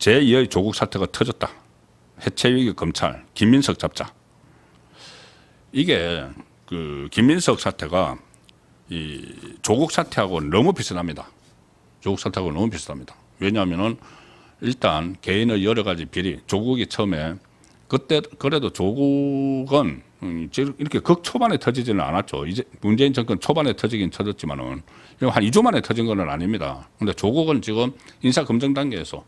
제2의 조국 사태가 터졌다. 해체위기 검찰 김민석 잡자. 이게 그 김민석 사태가 이 조국 사태하고 너무 비슷합니다. 조국 사태하고 너무 비슷합니다. 왜냐하면은 일단 개인의 여러 가지 비리, 조국이 처음에 그때 그래도 조국은 이렇게 극초반에 터지지는 않았죠. 이제 문재인 정권 초반에 터지긴 터졌지만은 한 2주 만에 터진 건 아닙니다. 근데 조국은 지금 인사 검증 단계에서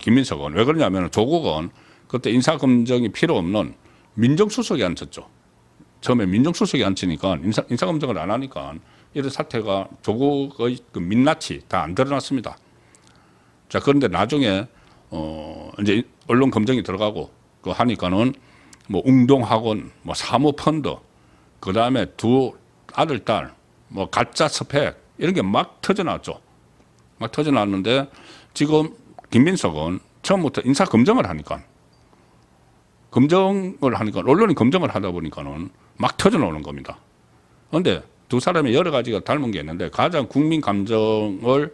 김민석은 왜 그러냐면 조국은 그때 인사 검증이 필요 없는 민정수석이 앉혔죠. 처음에 민정수석이 앉히니까 인사 검증을 안 하니까 이런 사태가 조국의 그 민낯이 다 안 드러났습니다. 자, 그런데 나중에 이제 언론 검증이 들어가고 그 하니까는 뭐 웅동학원, 뭐 사모펀드, 그 다음에 두 아들, 딸, 뭐 가짜 스펙 이런 게 막 터져나왔죠. 막 터져나왔는데 지금 김민석은 처음부터 인사 검증을 하니까 언론이 검증을 하다 보니까는 막 터져나오는 겁니다. 그런데 두 사람이 여러 가지가 닮은 게 있는데 가장 국민 감정에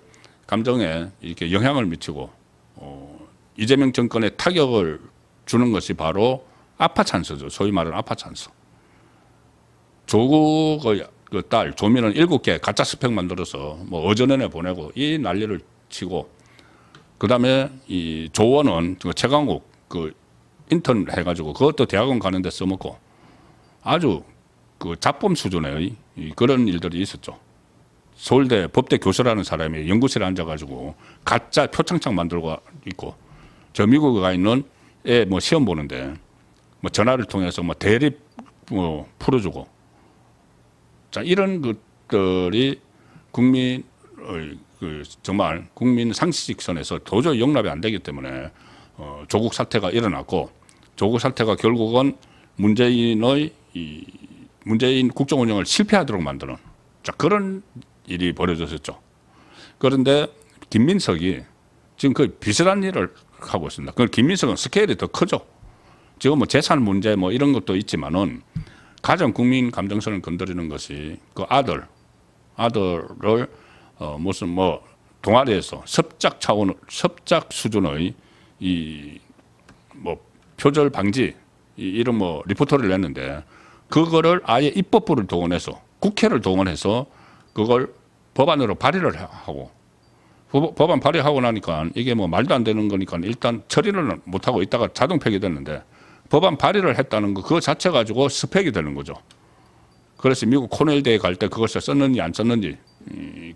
이렇게 영향을 미치고 이재명 정권에 타격을 주는 것이 바로 아파 찬스죠. 소위 말하는 아파 찬스. 조국의 그 딸 조민은 7개 가짜 스펙 만들어서 뭐 어전원에 보내고 이 난리를 치고 그다음에 이 조원은 최강욱 그 인턴 해가지고 그것도 대학원 가는데 써먹고 아주 그 잡범 수준의 그런 일들이 있었죠. 서울대 법대 교수라는 사람이 연구실에 앉아가지고 가짜 표창장 만들고 있고 저 미국에 가 있는 애 뭐 시험 보는데 뭐 전화를 통해서 뭐 대립 뭐 풀어주고 자 이런 것들이 국민의 그 정말 국민 상식선에서 도저히 용납이 안 되기 때문에 조국 사태가 일어났고 조국 사태가 결국은 문재인 국정 운영을 실패하도록 만드는 자 그런 일이 벌어졌었죠. 그런데 김민석이 지금 그 비슷한 일을 하고 있습니다. 그 김민석은 스케일이 더 크죠. 지금 뭐 재산 문제 뭐 이런 것도 있지만은 가장 국민 감정선을 건드리는 것이 그 아들을 무슨 뭐 동아리에서 섭작 수준의 이 뭐 표절 방지 이런 뭐 리포터를 냈는데 그거를 아예 입법부를 동원해서 국회를 동원해서 그걸 법안으로 발의를 하고 법안 발의하고 나니까 이게 뭐 말도 안 되는 거니까 일단 처리를 못하고 있다가 자동 폐기됐는데 법안 발의를 했다는 거 그거 자체 가지고 스펙이 되는 거죠. 그래서 미국 코넬대에 갈 때 그것을 썼는지 안 썼는지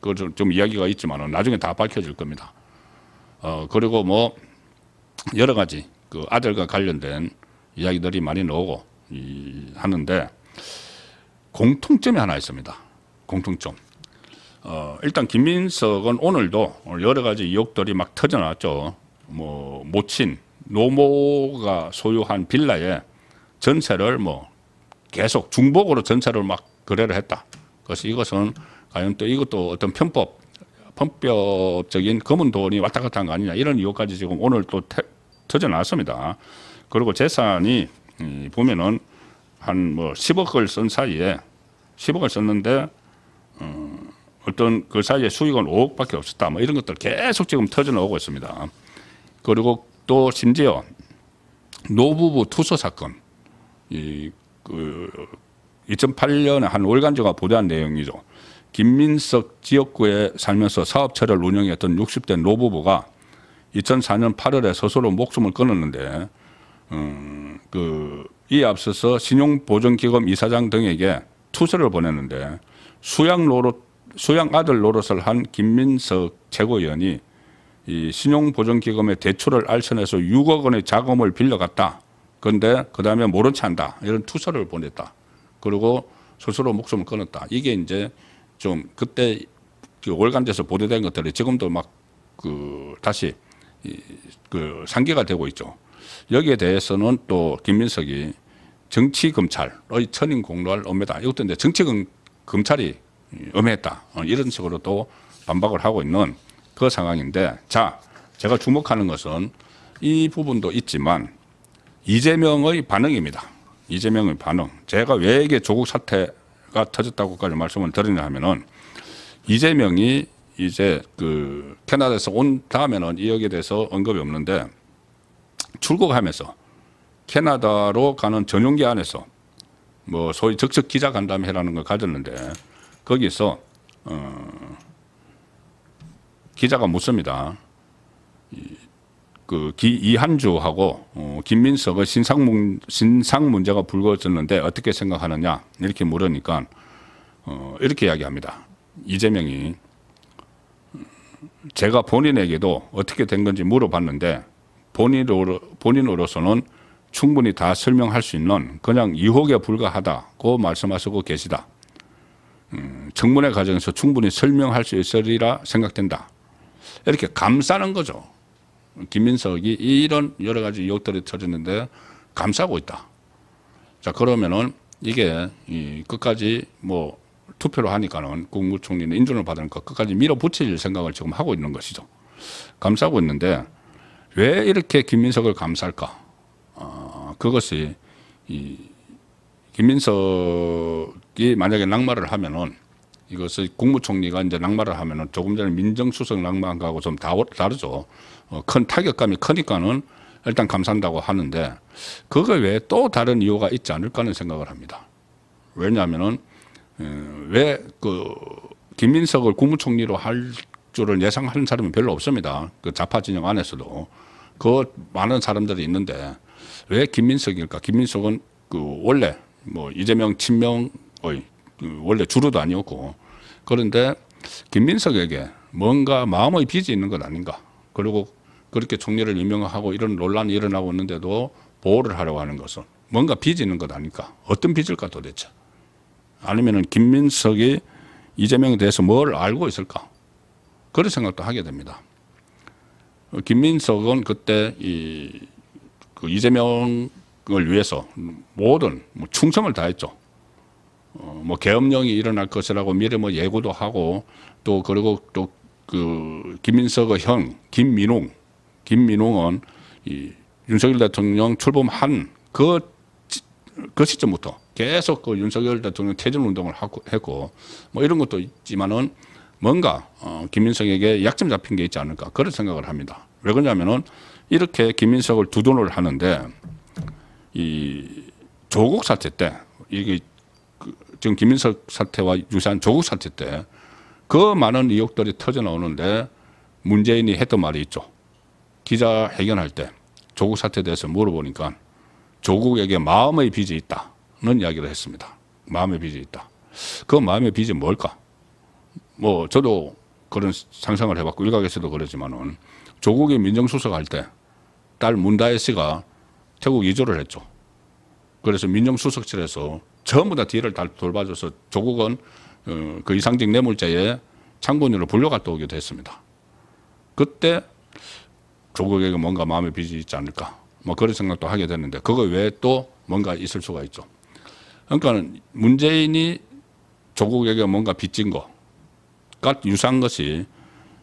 그거 좀 이야기가 있지만은 나중에 다 밝혀질 겁니다. 그리고 뭐 여러 가지 그 아들과 관련된 이야기들이 많이 나오고 하는데 공통점이 하나 있습니다. 공통점. 일단 김민석은 오늘도 여러 가지 의혹들이 막 터져나왔죠. 뭐 모친 노모가 소유한 빌라에 전세를 뭐 계속 중복으로 전세를 막 거래를 했다. 그래서 이것은 과연 또 이것도 어떤 편법적인 검은 돈이 왔다 갔다 한 거 아니냐 이런 의혹까지 지금 오늘 또 터져나왔습니다. 그리고 재산이 보면은 한 뭐 10억을 쓴 사이에 10억을 썼는데 어떤 그 사이에 수익은 5억밖에 없었다. 뭐 이런 것들 계속 지금 터져나오고 있습니다. 그리고 또 심지어 노부부 투서 사건, 그 2008년에 한 월간지가 보도한 내용이죠. 김민석 지역구에 살면서 사업체를 운영했던 60대 노부부가 2004년 8월에 스스로 목숨을 끊었는데 이에 앞서서 신용보증기금 이사장 등에게 투서를 보냈는데 수양 아들 노릇을 한 김민석 최고위원이 이 신용보증기금의 대출을 알선해서 6억 원의 자금을 빌려갔다. 그런데 그 다음에 모른 체 한다. 이런 투서를 보냈다. 그리고 스스로 목숨을 끊었다. 이게 이제 좀 그때 월간지에서 보도된 것들이 지금도 막 다시 상기가 되고 있죠. 여기에 대해서는 또 김민석이 정치검찰의 천인 공로할 엄해다. 이것도 이제 정치검찰이 엄해했다. 이런 식으로 또 반박을 하고 있는 그 상황인데 자, 제가 주목하는 것은 이 부분도 있지만 이재명의 반응입니다. 이재명의 반응. 제가 왜 이게 조국 사태가 터졌다고까지 말씀을 드리냐 하면은 이재명이 이제 그 캐나다에서 온 다음에는 이 여기에 대해서 언급이 없는데 출국하면서 캐나다로 가는 전용기 안에서 뭐 소위 적적 기자 간담회라는 걸 가졌는데 거기서 기자가 묻습니다. 그 이한주하고 김민석의 신상 문제가 불거졌는데 어떻게 생각하느냐 이렇게 물으니까 이렇게 이야기합니다. 이재명이 제가 본인에게도 어떻게 된 건지 물어봤는데 본인으로서는 충분히 다 설명할 수 있는 그냥 유혹에 불과하다고 말씀하시고 계시다. 청문회 과정에서 충분히 설명할 수 있으리라 생각된다. 이렇게 감싸는 거죠. 김민석이 이런 여러 가지 의혹들이 터졌는데 감싸고 있다. 자, 그러면은 이게 끝까지 뭐 투표를 하니까는 국무총리는 인준을 받으니까 끝까지 밀어붙일 생각을 지금 하고 있는 것이죠. 감싸고 있는데 왜 이렇게 김민석을 감쌀까? 그것이 김민석이 만약에 낙마를 하면은 이것을 국무총리가 이제 낙마를 하면은 조금 전에 민정수석 낙마하고 좀 다르죠. 큰 타격감이 크니까는 일단 감싼다고 하는데 그거 외에 또 다른 이유가 있지 않을까 하는 생각을 합니다. 왜냐하면은 왜 그 김민석을 국무총리로 할 줄을 예상하는 사람이 별로 없습니다. 그 좌파 진영 안에서도 그 많은 사람들이 있는데 왜 김민석일까? 김민석은 그 원래 뭐 이재명 친명의 원래 주류도 아니었고 그런데 김민석에게 뭔가 마음의 빚이 있는 것 아닌가? 그리고 그렇게 총리를 임명하고 이런 논란이 일어나고 있는데도 보호를 하려고 하는 것은 뭔가 빚이 있는 것 아닐까? 어떤 빚일까 도대체? 아니면은 김민석이 이재명에 대해서 뭘 알고 있을까? 그런 생각도 하게 됩니다. 김민석은 그때 그 이재명을 위해서 모든 뭐 충성을 다했죠. 뭐 계엄령이 일어날 것이라고 미리 뭐 예고도 하고 또 그리고 또 그 김민석의 형 김민웅은 이 윤석열 대통령 출범한 그 시점부터 계속 그 윤석열 대통령 퇴진 운동을 했고 뭐 이런 것도 있지만은 뭔가 김민석에게 약점 잡힌 게 있지 않을까 그런 생각을 합니다. 왜 그러냐면은 이렇게 김민석을 두둔을 하는데 이 조국 사태 때 이게 지금 김민석 사태와 유사한 조국 사태 때 그 많은 의혹들이 터져 나오는데 문재인이 했던 말이 있죠. 기자회견할 때 조국 사태에 대해서 물어보니까 조국에게 마음의 빚이 있다는 이야기를 했습니다. 마음의 빚이 있다. 그 마음의 빚이 뭘까? 뭐 저도 그런 상상을 해봤고 일각에서도 그러지만은 조국이 민정수석 할 때 딸 문다혜 씨가 태국 이주를 했죠. 그래서 민정수석실에서 전부 다 뒤를 다 돌봐줘서 조국은 그 이상직 뇌물죄에 참고인으로 불려갔다 오기도 했습니다. 그때 조국에게 뭔가 마음의 빚이 있지 않을까 뭐 그런 생각도 하게 됐는데 그거 외에 또 뭔가 있을 수가 있죠. 그러니까 문재인이 조국에게 뭔가 빚진 것과 유사한 것이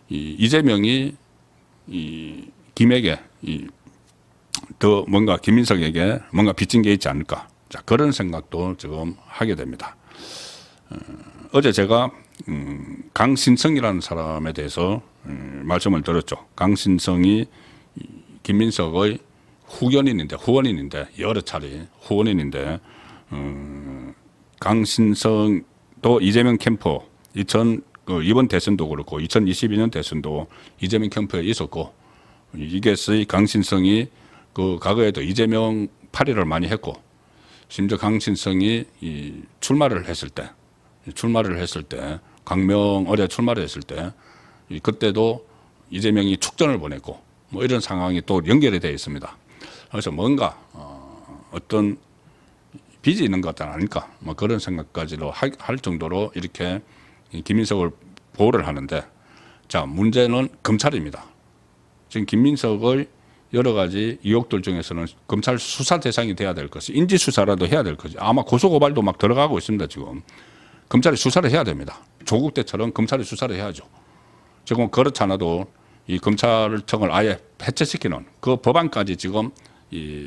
이재명이 김에게 더 뭔가 김민석에게 뭔가 빚진 게 있지 않을까. 자, 그런 생각도 지금 하게 됩니다. 어제 제가 강신성이라는 사람에 대해서 말씀을 드렸죠. 강신성이 김민석의 후원인인데 여러 차례 후원인인데 강신성도 이재명 캠프 이번 대선도 그렇고 2022년 대선도 이재명 캠프에 있었고 이게서의 강신성이 그 과거에도 이재명 파리를 많이 했고 심지어 강신성이 출마를 했을 때 강명 어제 출마를 했을 때 그때도 이재명이 축전을 보냈고 뭐 이런 상황이 또 연결이 되어 있습니다. 그래서 뭔가 어떤 빚이 있는 것 아닐까 뭐 그런 생각까지도 할 정도로 이렇게 김민석을 보호를 하는데 자 문제는 검찰입니다. 지금 김민석의 여러 가지 의혹들 중에서는 검찰 수사 대상이 돼야 될 것이 인지수사라도 해야 될 것이 아마 고소고발도 막 들어가고 있습니다. 지금 검찰이 수사를 해야 됩니다. 조국 때처럼 검찰이 수사를 해야죠. 지금 그렇지 않아도 이 검찰청을 아예 해체시키는 그 법안까지 지금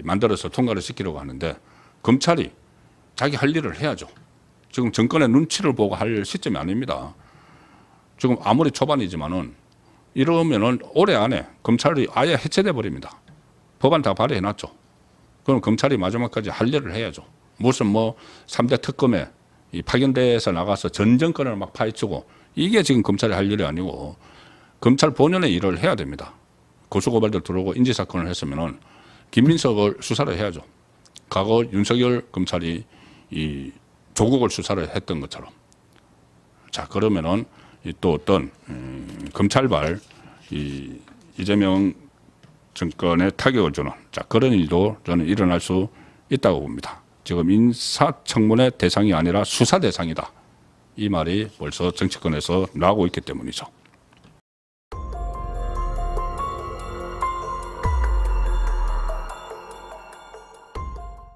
만들어서 통과를 시키려고 하는데 검찰이 자기 할 일을 해야죠. 지금 정권의 눈치를 보고 할 시점이 아닙니다. 지금 아무리 초반이지만은 이러면은 올해 안에 검찰이 아예 해체돼 버립니다. 법안 다 발의해 놨죠. 그럼 검찰이 마지막까지 할 일을 해야죠. 무슨 뭐 3대 특검에 이 파견돼서 나가서 전 정권을 막 파헤치고 이게 지금 검찰이 할 일이 아니고 검찰 본연의 일을 해야 됩니다. 고소고발들 들어오고 인지사건을 했으면은 김민석을 수사를 해야죠. 과거 윤석열 검찰이 이 조국을 수사를 했던 것처럼. 자, 그러면은 또 어떤 검찰발 이재명 정권에 타격을 주는 그런 일도 저는 일어날 수 있다고 봅니다. 지금 인사청문회 대상이 아니라 수사 대상이다. 이 말이 벌써 정치권에서 나오고 있기 때문이죠.